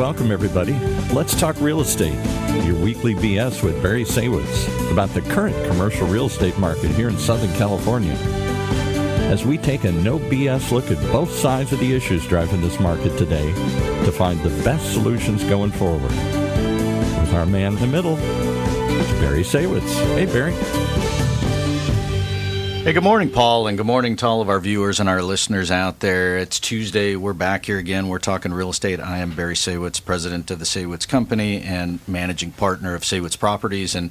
welcome everybody. Let's talk real estate. Your weekly BS with Barry Saywitz about the current commercial real estate market here in Southern California. As we take a no BS look at both sides of the issues driving this market today to find the best solutions going forward. With our man in the middle, Barry Saywitz. Hey, Barry. Hey, good morning, Paul, and good morning to all of our viewers and our listeners out there. It's Tuesday. We're back here again. We're talking real estate. I am Barry Saywitz, president of the Saywitz Company and managing partner of Saywitz Properties. And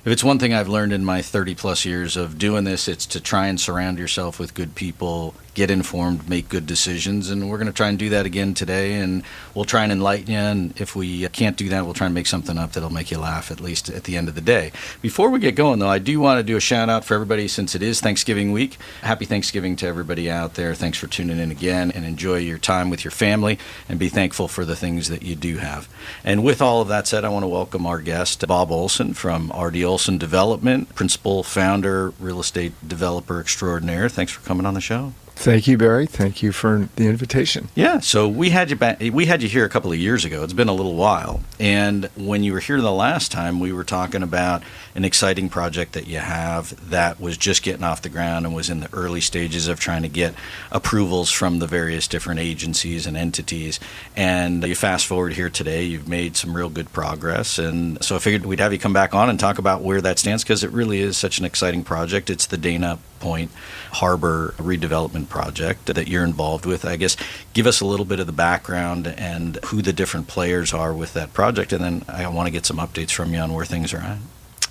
if it's one thing I've learned in my 30-plus years of doing this, it's to try and surround yourself with good people, get informed, make good decisions, and we're going to try and do that again today, and we'll try and enlighten you, and if we can't do that, we'll try and make something up that'll make you laugh, at least at the end of the day. Before we get going, though, I do want to do a shout-out for everybody since it is Thanksgiving week. Happy Thanksgiving to everybody out there. Thanks for tuning in again, and enjoy your time with your family, and be thankful for the things that you do have. And with all of that said, I want to welcome our guest, Bob Olson from RD Olson Development, principal, founder, real estate developer extraordinaire. Thanks for coming on the show. Thank you, Barry. Thank you for the invitation. Yeah, so we had you back. We had you here a couple of years ago. It's been a little while, and when you were here the last time, we were talking about an exciting project that you have that was just getting off the ground and was in the early stages of trying to get approvals from the various different agencies and entities. And you fast forward here today, you've made some real good progress, and so I figured we'd have you come back on and talk about where that stands, because it really is such an exciting project. It's the Dana Point Harbor redevelopment project that you're involved with. I guess give us a little bit of the background and who the different players are with that project, and then I want to get some updates from you on where things are at.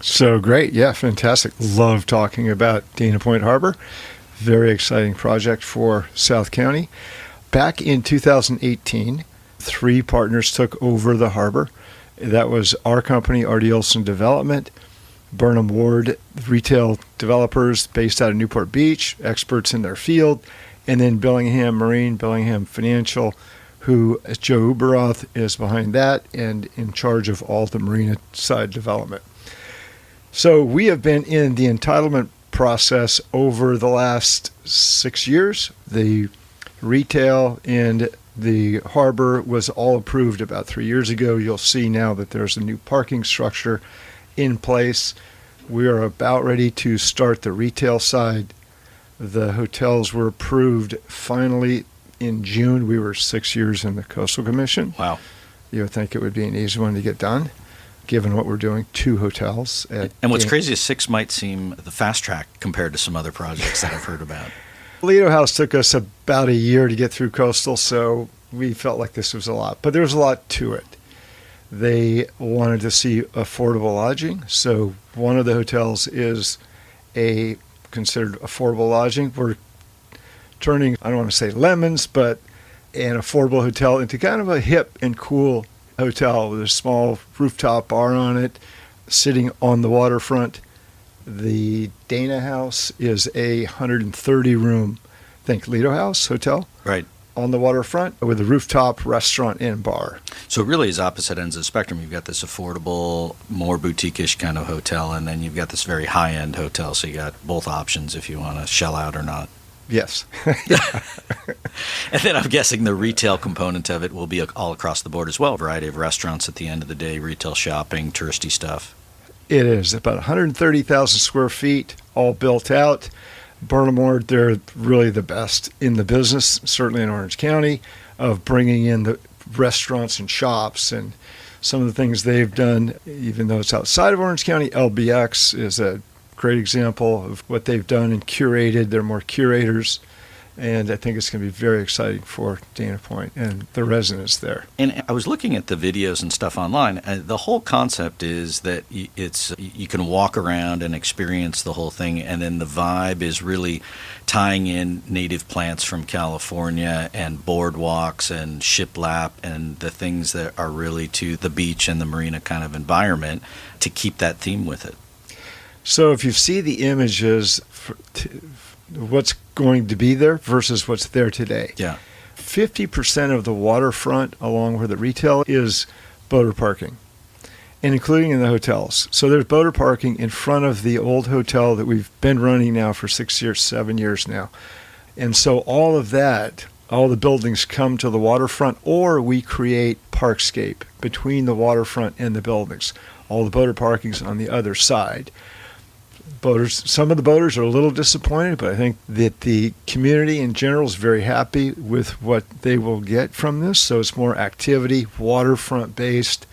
So great. Yeah, fantastic. Love talking about Dana Point Harbor. Very exciting project for South County. Back in 2018, 3 partners took over the harbor. That was our company, RD Olson Development, Burnham Ward retail developers based out of Newport Beach, experts in their field, and then Bellingham Marine, Bellingham Financial, who Joe Uberoth is behind that and in charge of all the marina side development. So we have been in the entitlement process over the last 6 years. The retail and the harbor was all approved about 3 years ago. You'll see now that there's a new parking structure in place. We are about ready to start the retail side. The hotels were approved finally in June. We were 6 years in the Coastal Commission. Wow. You would think it would be an easy one to get done, given what we're doing, 2 hotels. And what's crazy is 6 might seem the fast track compared to some other projects that I've heard about. Lido House took us about a year to get through Coastal, so we felt like this was a lot. But there was a lot to it. They wanted to see affordable lodging, so one of the hotels is a considered affordable lodging. We're turning, I don't want to say lemons, but an affordable hotel into kind of a hip and cool hotel with a small rooftop bar on it, sitting on the waterfront. The Dana House is a 130-room, think Lido House hotel. Right. On the waterfront with a rooftop restaurant and bar. So it really is opposite ends of the spectrum. You've got this affordable, more boutique-ish kind of hotel, and then you've got this very high-end hotel. So you got both options if you want to shell out or not. Yes. And then I'm guessing the retail component of it will be all across the board as well. A variety of restaurants at the end of the day, retail shopping, touristy stuff. It is about 130,000 square feet, all built out. Burnham Ward, they're really the best in the business, certainly in Orange County, of bringing in the restaurants and shops and some of the things they've done, even though it's outside of Orange County. LBX is a great example of what they've done and curated. They're more curators, and I think it's going to be very exciting for Dana Point and the residents there. And I was looking at the videos and stuff online. The whole concept is that you can walk around and experience the whole thing, and then the vibe is really tying in native plants from California and boardwalks and shiplap and the things that are really to the beach and the marina kind of environment to keep that theme with it. So if you see the images, what's going to be there versus what's there today. Yeah. 50% of the waterfront along where the retail is boater parking, and including in the hotels. So there's boater parking in front of the old hotel that we've been running now for 6 years, 7 years now. And so all of that all the buildings come to the waterfront, or we create parkscape between the waterfront and the buildings. All the boater parking's on the other side. Some of the boaters are a little disappointed, but I think that the community in general is very happy with what they will get from this. So it's more activity, waterfront based.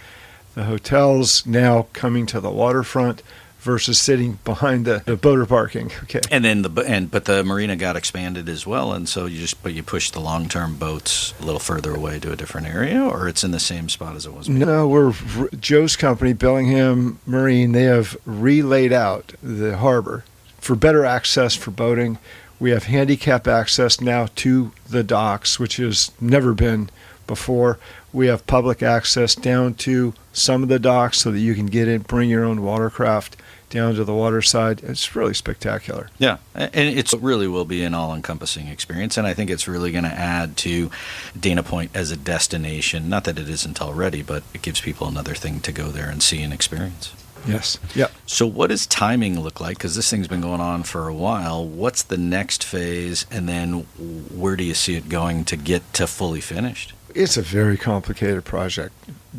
The hotels now coming to the waterfront versus sitting behind the boater parking. Okay. And then but the marina got expanded as well, and so you push the long-term boats a little further away to a different area, or it's in the same spot as it was before? No, Joe's company, Bellingham Marine, they have relaid out the harbor for better access for boating. We have handicap access now to the docks, which has never been before. We have public access down to some of the docks so that you can get in, bring your own watercraft down to the water side. It's really spectacular. Yeah, and it really will be an all-encompassing experience, and I think it's really going to add to Dana Point as a destination. Not that it isn't already, but it gives people another thing to go there and see and experience. Yes. Yeah. So what does timing look like? Because this thing's been going on for a while. What's the next phase, and then where do you see it going to get to fully finished? It's a very complicated project.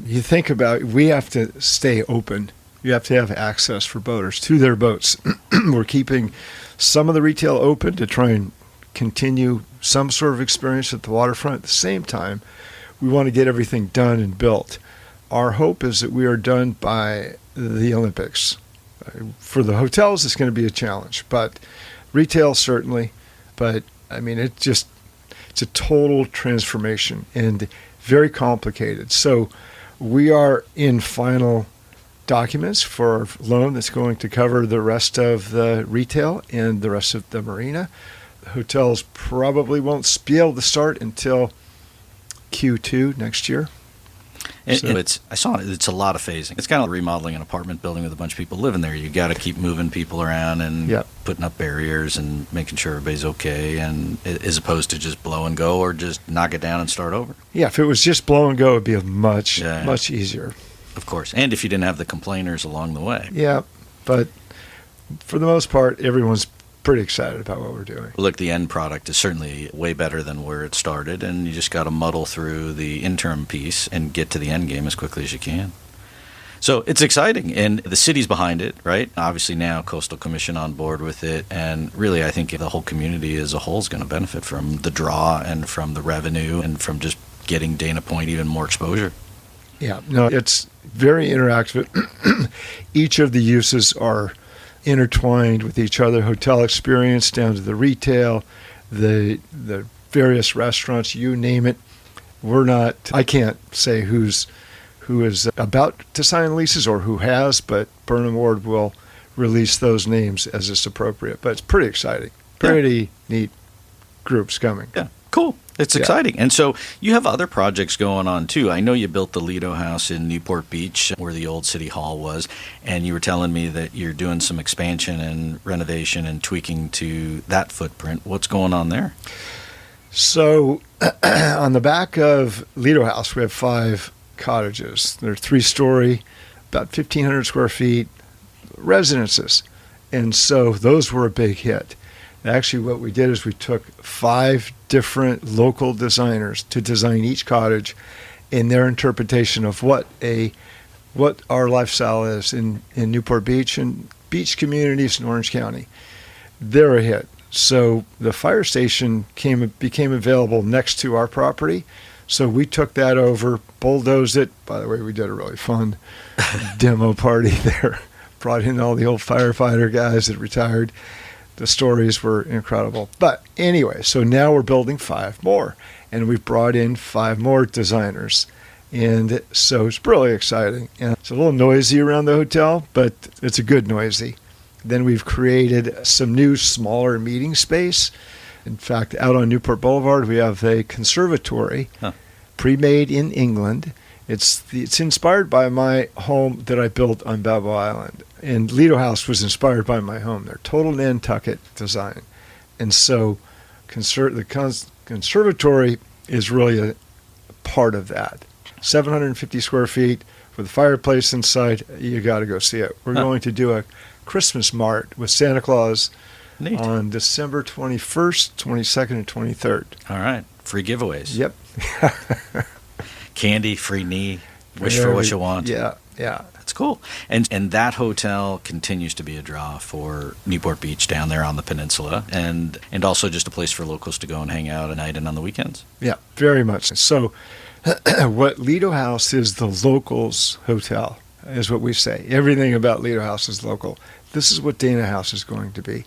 You think about it, we have to stay open. You have to have access for boaters to their boats. We're keeping some of the retail open to try and continue some sort of experience at the waterfront. At the same time, we want to get everything done and built. Our hope is that we are done by the Olympics. For the hotels, it's going to be a challenge, but retail certainly. But I mean, it's a total transformation and very complicated. So we are in final documents for our loan that's going to cover the rest of the retail and the rest of the marina. The hotels probably won't be able to start until Q2 next year. And I saw it. It's a lot of phasing. It's kind of remodeling an apartment building with a bunch of people living there. You got to keep moving people around and putting up barriers and making sure everybody's okay, and as opposed to just blow and go or just knock it down and start over. Yeah, if it was just blow and go, it'd be much easier. Of course, and if you didn't have the complainers along the way. Yeah, but for the most part, everyone's pretty excited about what we're doing. Look, the end product is certainly way better than where it started, and you just got to muddle through the interim piece and get to the end game as quickly as you can. So it's exciting, and the city's behind it, right? Obviously now Coastal Commission on board with it, and really I think the whole community as a whole is going to benefit from the draw and from the revenue and from just getting Dana Point even more exposure. Yeah, no, it's very interactive. Each of the uses are intertwined with each other. Hotel experience down to the retail, the various restaurants, you name it. I can't say who is about to sign leases or who has, but Burnham Ward will release those names as it's appropriate. But it's pretty exciting. Pretty neat groups coming. Yeah, cool. It's exciting. And so you have other projects going on, too. I know you built the Lido House in Newport Beach, where the old City Hall was, and you were telling me that you're doing some expansion and renovation and tweaking to that footprint. What's going on there? So on the back of Lido House, we have 5 cottages. They're 3-story, about 1,500 square feet, residences. And so those were a big hit. Actually, what we did is we took 5 different local designers to design each cottage in their interpretation of what our lifestyle is in Newport Beach and beach communities in Orange County. They're a hit. So the fire station became available next to our property. So we took that over, bulldozed it. By the way, we did a really fun demo party there. Brought in all the old firefighter guys that retired. The stories were incredible. But anyway, so now we're building 5 more, and we've brought in 5 more designers. And so it's really exciting. And it's a little noisy around the hotel, but it's a good noisy. Then we've created some new smaller meeting space. In fact, out on Newport Boulevard, we have a conservatory pre-made in England. It's inspired by my home that I built on Balboa Island. And Lido House was inspired by my home. They're total Nantucket design. And so the conservatory is really a part of that. 750 square feet with a fireplace inside. You got to go see it. We're going to do a Christmas mart with Santa Claus on December 21st, 22nd, and 23rd. All right. Free giveaways. Yep. Candy, free knee, wish for what you want. Yeah. That's cool. And that hotel continues to be a draw for Newport Beach down there on the peninsula, and also just a place for locals to go and hang out at night and on the weekends. Yeah, very much. So what Lido House is, the locals hotel, is what we say. Everything about Lido House is local. This is what Dana House is going to be.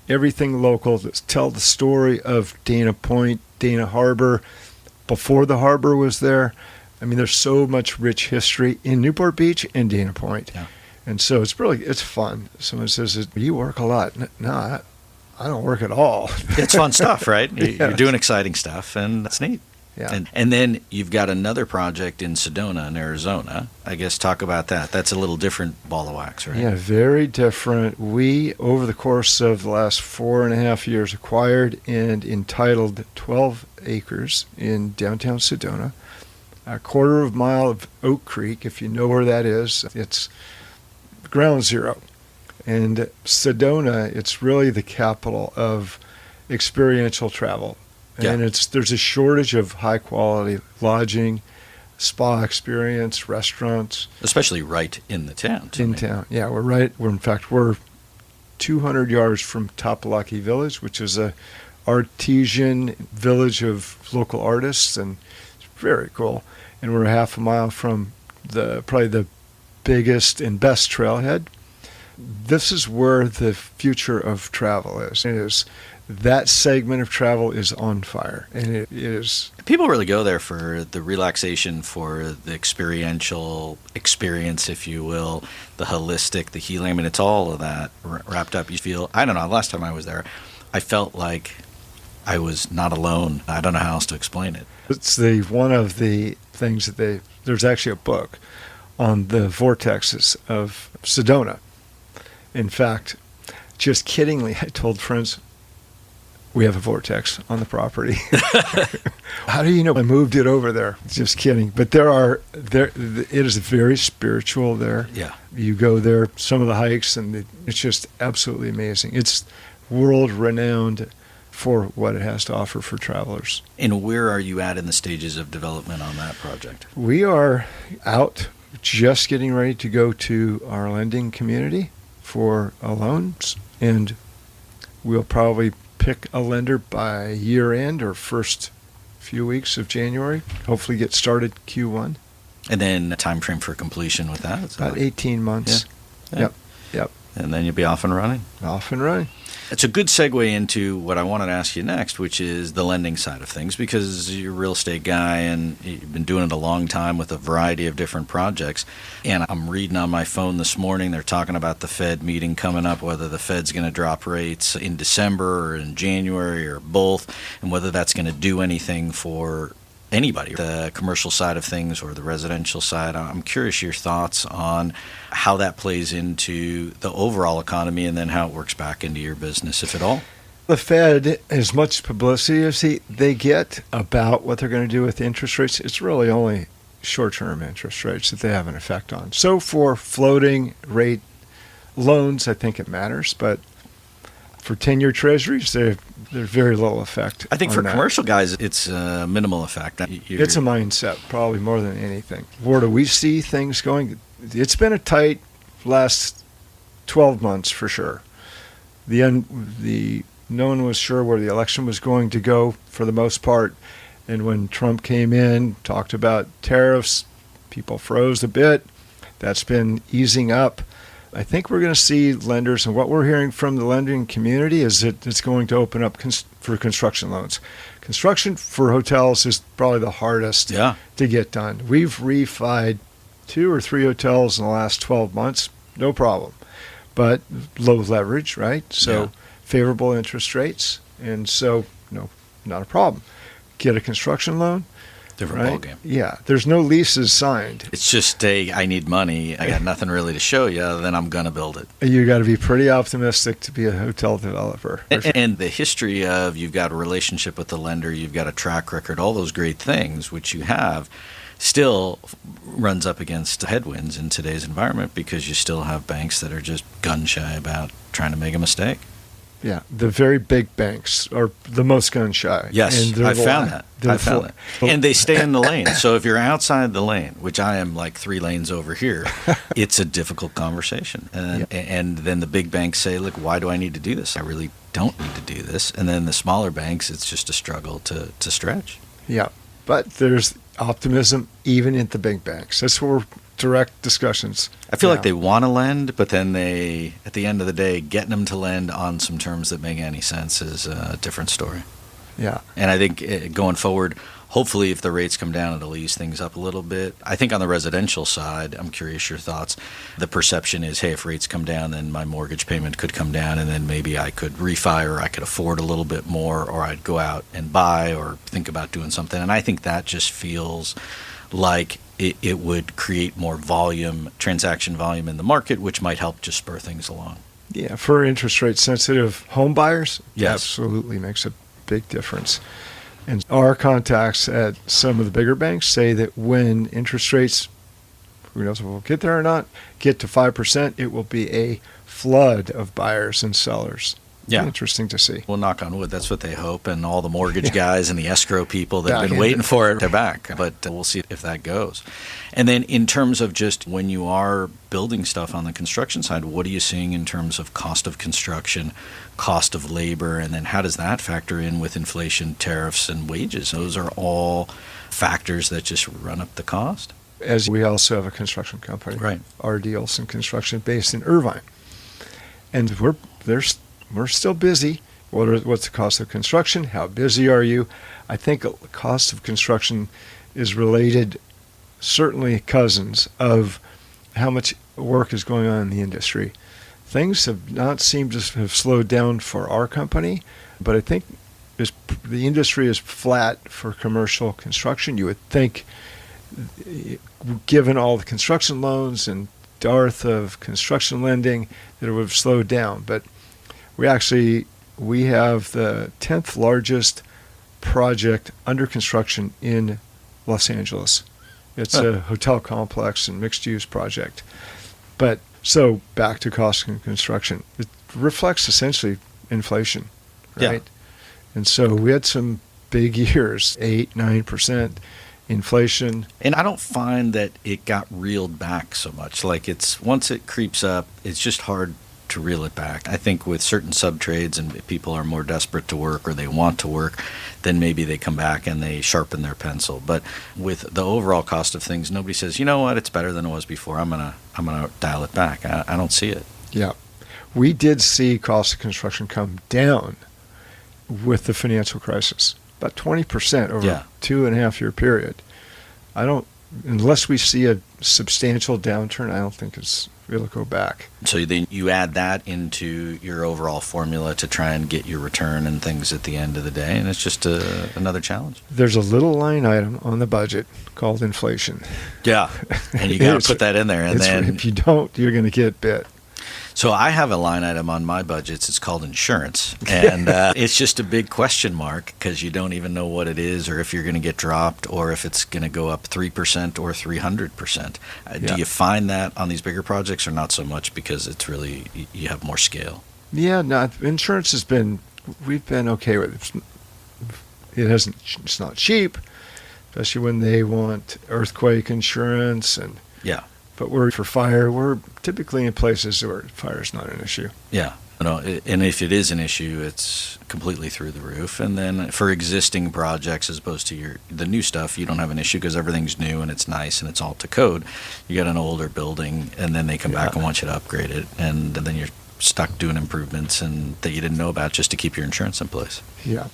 Everything local. Tell the story of Dana Point, Dana Harbor, before the harbor was there. I mean, there's so much rich history in Newport Beach and Dana Point. Yeah. And so it's fun. Someone says, you work a lot. No, I don't work at all. It's fun stuff, right? You're doing exciting stuff, and that's neat. Yeah. And then you've got another project in Sedona, in Arizona. I guess talk about that. That's a little different ball of wax, right? Yeah, very different. We, over the course of the last 4.5 years, acquired and entitled 12 acres in downtown Sedona, a quarter of a mile of Oak Creek, if you know where that is. It's ground zero. And Sedona, it's really the capital of experiential travel. Yeah. And there's a shortage of high-quality lodging, spa experience, restaurants. Especially right in the town. In town. Yeah, we're 200 yards from Topolaki Village, which is a artesian village of local artists, and it's very cool. And we're half a mile from probably the biggest and best trailhead. This is where the future of travel is. That segment of travel is on fire, and it is. People really go there for the relaxation, for the experiential experience, if you will, the holistic, the healing. I mean, it's all of that wrapped up. You feel, I don't know, last time I was there, I felt like I was not alone. I don't know how else to explain it. It's one of the things that there's actually a book on the vortexes of Sedona. In fact, just kiddingly, I told friends, we have a vortex on the property. How do you know? I moved it over there. Just kidding. But it is very spiritual there. Yeah. You go there, some of the hikes, and it's just absolutely amazing. It's world renowned for what it has to offer for travelers. And where are you at in the stages of development on that project? We are out just getting ready to go to our lending community for loans, and we'll probably pick a lender by year end or first few weeks of January. Hopefully get started Q1. And then a time frame for completion with that? About 18 months. Yeah. Yep. And then you'll be off and running. Off and running. It's a good segue into what I wanted to ask you next, which is the lending side of things, because you're a real estate guy and you've been doing it a long time with a variety of different projects. And I'm reading on my phone this morning, they're talking about the Fed meeting coming up, whether the Fed's going to drop rates in December or in January or both, and whether that's going to do anything for anybody, the commercial side of things or the residential side. I'm curious your thoughts on how that plays into the overall economy and then how it works back into your business, if at all. The Fed, as much publicity as they get about what they're going to do with interest rates, it's really only short-term interest rates that they have an effect on. So for floating rate loans, I think it matters, but for 10-year treasuries, there's very little effect. I think for that. Commercial guys, it's a minimal effect. It's a mindset, probably more than anything. Where do we see things going? It's been a tight last 12 months for sure. No one was sure where the election was going to go for the most part. And when Trump came in, talked about tariffs, people froze a bit. That's been easing up. I think we're going to see lenders, and what we're hearing from the lending community is that it's going to open up for construction loans. Construction for hotels is probably the hardest to get done. We've refied 2 or 3 hotels in the last 12 months, no problem. But low leverage, right? So favorable interest rates, and so no, not a problem. Get a construction loan. Different ballgame. Yeah, there's no leases signed. It's just I need money. I got nothing really to show you. Then I'm gonna build it. You got to be pretty optimistic to be a hotel developer. And the history of you've got a relationship with the lender, you've got a track record, all those great things which you have, still runs up against headwinds in today's environment because you still have banks that are just gun shy about trying to make a mistake. Yeah, the very big banks are the most gun shy. Yes, I found that. And they stay in the lane. So if you're outside the lane, which I am like 3 lanes over here, it's a difficult conversation. And then the big banks say, look, why do I need to do this? I really don't need to do this. And then the smaller banks, it's just a struggle to stretch. Yeah, but there's optimism even at the big banks. That's where direct discussions. I feel like they want to lend, but then they, at the end of the day, getting them to lend on some terms that make any sense is a different story. Yeah. And I think going forward, hopefully if the rates come down, it'll ease things up a little bit. I think on the residential side, I'm curious your thoughts. The perception is, hey, if rates come down, then my mortgage payment could come down, and then maybe I could refi, or I could afford a little bit more, or I'd go out and buy or think about doing something. And I think that just feels like it would create more volume, transaction volume in the market, which might help just spur things along. Yeah, for interest rate sensitive home buyers, yes. Absolutely makes a big difference. And our contacts at some of the bigger banks say that when interest rates, who knows if we'll get there or not, get to 5%, it will be a flood of buyers and sellers. Yeah. Interesting to see. Well, knock on wood, that's what they hope. And all the mortgage guys and the escrow people that have been waiting for it, they're back. But we'll see if that goes. And then in terms of just when you are building stuff on the construction side, what are you seeing in terms of cost of construction, cost of labor, and then how does that factor in with inflation, tariffs, and wages? Those are all factors that just run up the cost. As we also have a construction company, right? RD Olson Construction, based in Irvine. And we're still busy. What's the cost of construction? How busy are you? I think the cost of construction is related, certainly cousins, of how much work is going on in the industry. Things have not seemed to have slowed down for our company, but I think the industry is flat for commercial construction. You would think, given all the construction loans and dearth of construction lending, that it would have slowed down. But we have the 10th largest project under construction in Los Angeles. It's a hotel complex and mixed-use project. But so back to cost of construction. It reflects essentially inflation, right? Yeah. And so we had some big years, 8-9% inflation. And I don't find that it got reeled back so much. Like once it creeps up, it's just hard to reel it back. I think with certain sub-trades and people are more desperate to work or they want to work, then maybe they come back and they sharpen their pencil. But with the overall cost of things, nobody says, you know what, it's better than it was before. I'm gonna dial it back. I don't see it. Yeah. We did see cost of construction come down with the financial crisis, about 20% over a 2.5 year period. Unless we see a substantial downturn, I don't think it'll go back. So then you add that into your overall formula to try and get your return and things at the end of the day, and it's just another challenge. There's a little line item on the budget called inflation. Yeah, and you got to put that in there. And then if you don't, you're going to get bit. So I have a line item on my budgets. It's called insurance. And it's just a big question mark because you don't even know what it is or if you're going to get dropped or if it's going to go up 3% or 300%. Do you find that on these bigger projects or not so much because it's really, you have more scale? Yeah, no, insurance we've been okay with it. It's not cheap, especially when they want earthquake insurance and but for fire, we're typically in places where fire is not an issue. Yeah. And if it is an issue, it's completely through the roof. And then for existing projects, as opposed to the new stuff, you don't have an issue because everything's new and it's nice and it's all to code. You got an older building, and then they come back and want you to upgrade it, and then you're stuck doing improvements and that you didn't know about just to keep your insurance in place. Yeah.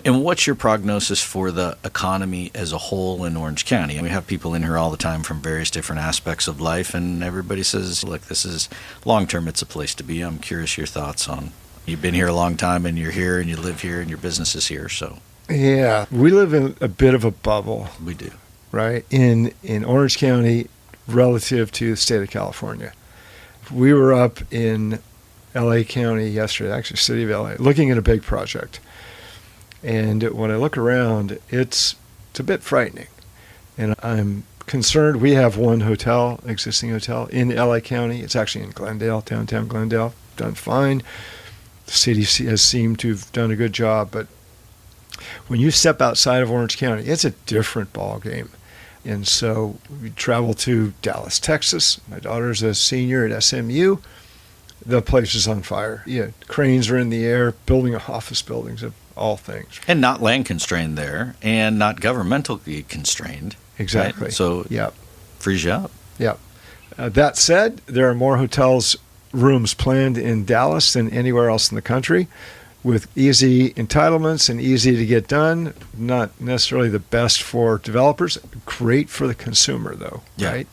And what's your prognosis for the economy as a whole in Orange County? And we have people in here all the time from various different aspects of life, and everybody says, look, this is long-term, it's a place to be. I'm curious your thoughts on, you've been here a long time, and you're here, and you live here, and your business is here, so. Yeah, we live in a bit of a bubble. We do. Right? In Orange County relative to the state of California. We were up in L.A. County yesterday, actually city of L.A., looking at a big project. And when I look around, it's a bit frightening. And I'm concerned. We have one existing hotel in LA County. It's actually in Glendale, downtown Glendale, done fine. The city has seemed to have done a good job, but when you step outside of Orange County, it's a different ball game. And so we travel to Dallas, Texas. My daughter's a senior at SMU. The place is on fire. Yeah, cranes are in the air, building office buildings of all things. And not land constrained there, and not governmentally constrained. Exactly. Right? So yep. Frees you up. Yep. That said, there are more hotels rooms planned in Dallas than anywhere else in the country, with easy entitlements and easy to get done. Not necessarily the best for developers. Great for the consumer, though. Yeah. Right?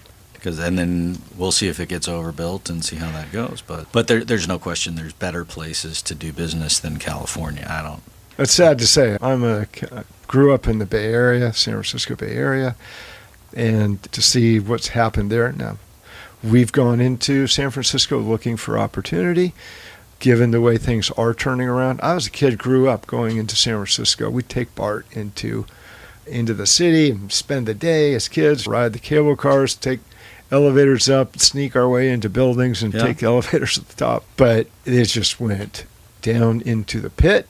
And then we'll see if it gets overbuilt and see how that goes. But there's no question there's better places to do business than California. It's sad to say. Grew up in the Bay Area, San Francisco Bay Area, and to see what's happened there. Now, we've gone into San Francisco looking for opportunity, given the way things are turning around. I was a kid, grew up going into San Francisco. We'd take Bart into the city and spend the day as kids, ride the cable cars, take elevators up, sneak our way into buildings and take elevators at the top. But it just went down into the pit,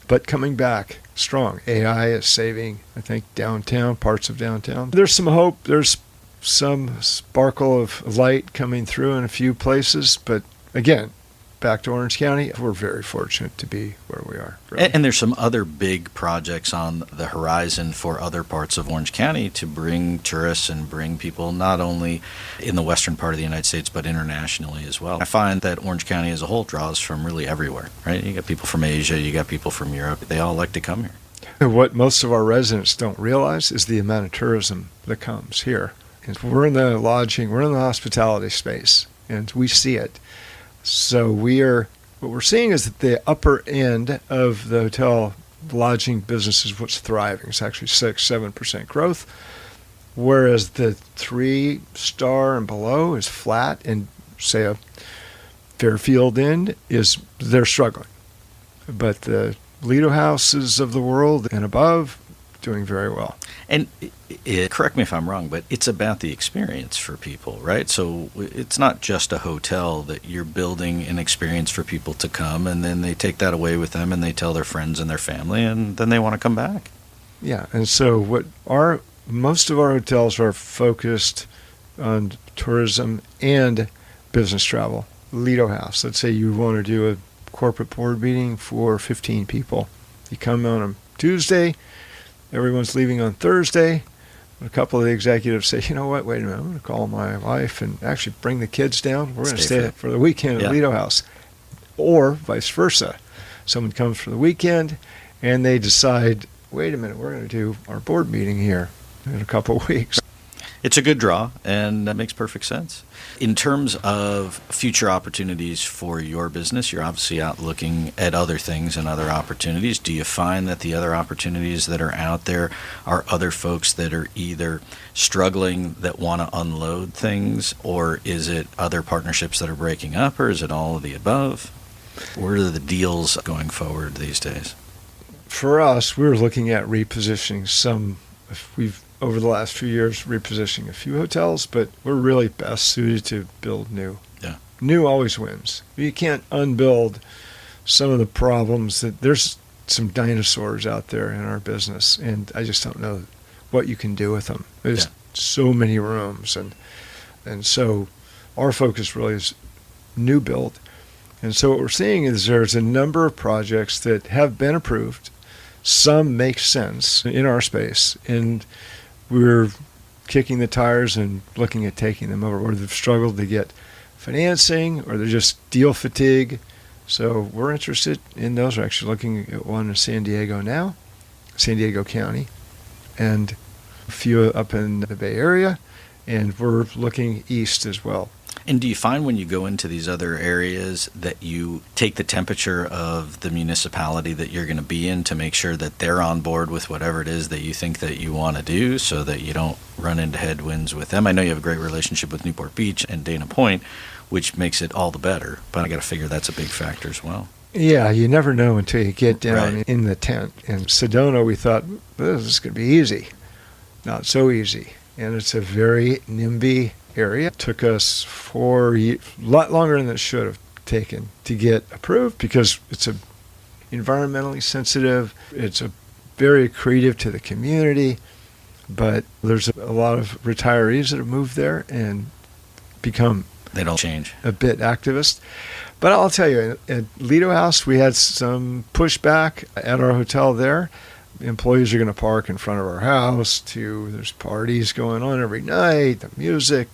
but coming back strong. AI is saving, I think, downtown, parts of downtown. There's some hope. There's some sparkle of light coming through in a few places. But again, back to Orange County, we're very fortunate to be where we are. Really. And there's some other big projects on the horizon for other parts of Orange County to bring tourists and bring people not only in the western part of the United States, but internationally as well. I find that Orange County as a whole draws from really everywhere, right? You got people from Asia, you got people from Europe. They all like to come here. And what most of our residents don't realize is the amount of tourism that comes here. And we're in the lodging, we're in the hospitality space, and we see it. So what we're seeing is that the upper end of the hotel lodging business is what's thriving. It's actually 6-7% growth, whereas the 3-star and below is flat, and say a Fairfield Inn they're struggling. But the Lido Houses of the world and above doing very well. And correct me if I'm wrong, but it's about the experience for people, right? So it's not just a hotel that you're building an experience for people to come, and then they take that away with them and they tell their friends and their family, and then they want to come back. Yeah, and so most of our hotels are focused on tourism and business travel. Lido House, let's say you want to do a corporate board meeting for 15 people. You come on a Tuesday, everyone's leaving on Thursday. A couple of the executives say, you know what, wait a minute, I'm going to call my wife and actually bring the kids down. We're going to stay for the weekend at Lido House. Or vice versa. Someone comes for the weekend and they decide, wait a minute, we're going to do our board meeting here in a couple of weeks. It's a good draw, and that makes perfect sense. In terms of future opportunities for your business, you're obviously out looking at other things and other opportunities. Do you find that the other opportunities that are out there are other folks that are either struggling that want to unload things, or is it other partnerships that are breaking up, or is it all of the above? What are the deals going forward these days? For us, we're looking at repositioning over the last few years, repositioning a few hotels, but we're really best suited to build new. Yeah. New always wins. You can't unbuild some of the problems there's some dinosaurs out there in our business, and I just don't know what you can do with them. There's so many rooms, and so our focus really is new build. And so what we're seeing is there's a number of projects that have been approved. Some make sense in our space, and we're kicking the tires and looking at taking them over, or they've struggled to get financing, or they're just deal fatigue. So we're interested in those. We're actually looking at one in San Diego now, San Diego County, and a few up in the Bay Area, and we're looking east as well. And do you find when you go into these other areas that you take the temperature of the municipality that you're going to be in to make sure that they're on board with whatever it is that you think that you want to do, so that you don't run into headwinds with them? I know you have a great relationship with Newport Beach and Dana Point, which makes it all the better, but I got to figure that's a big factor as well. Yeah, you never know until you get down in the tent. In Sedona, we thought, this is going to be easy. Not so easy. And it's a very NIMBY area. It took us a lot longer than it should have. taken to get approved because it's a environmentally sensitive. It's a very accretive to the community, but there's a lot of retirees that have moved there and become They don't change. a bit activist. But I'll tell you, at Lido House, we had some pushback at our hotel there. Employees are going to park in front of our house. There's parties going on every night, the music.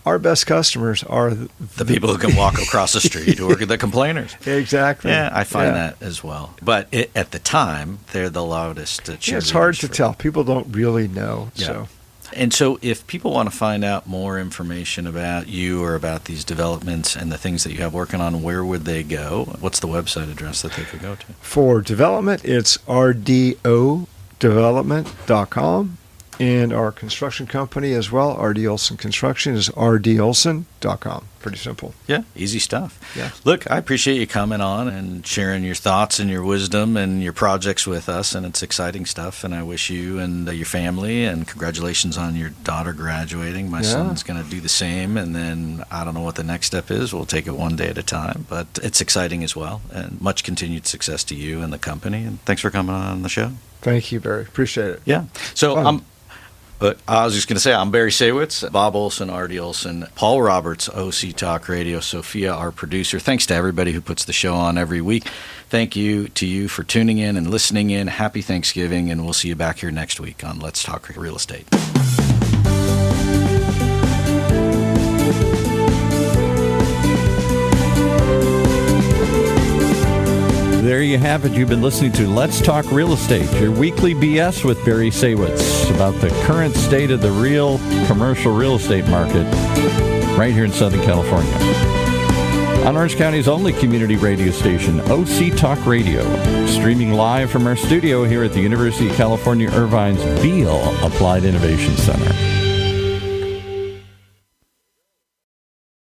Our best customers are The people who can walk across the street who are the complainers. Exactly. Yeah, I find that as well. But at the time, they're the loudest cheerleaders. Yeah, it's hard to tell. People don't really know. Yeah. So. And so if people want to find out more information about you or about these developments and the things that you have working on, where would they go? What's the website address that they could go to? For development, it's rdodevelopment.com. And our construction company as well, RD Olson Construction, is rdolson.com. Pretty simple. Yeah, easy stuff. Yeah. Look, I appreciate you coming on and sharing your thoughts and your wisdom and your projects with us, and it's exciting stuff, and I wish you and your family, and congratulations on your daughter graduating. My son's going to do the same, and then I don't know what the next step is. We'll take it one day at a time, but it's exciting as well, and much continued success to you and the company, and thanks for coming on the show. Thank you, Barry. Appreciate it. Yeah. So But I was just going to say, I'm Barry Saywitz, Bob Olson, R.D. Olson, Paul Roberts, OC Talk Radio, Sophia, our producer. Thanks to everybody who puts the show on every week. Thank you to you for tuning in and listening in. Happy Thanksgiving, and we'll see you back here next week on Let's Talk Real Estate. There you have it. You've been listening to Let's Talk Real Estate, your weekly BS with Barry Saywitz about the current state of the real commercial real estate market right here in Southern California. On Orange County's only community radio station, OC Talk Radio, streaming live from our studio here at the University of California Irvine's Beale Applied Innovation Center.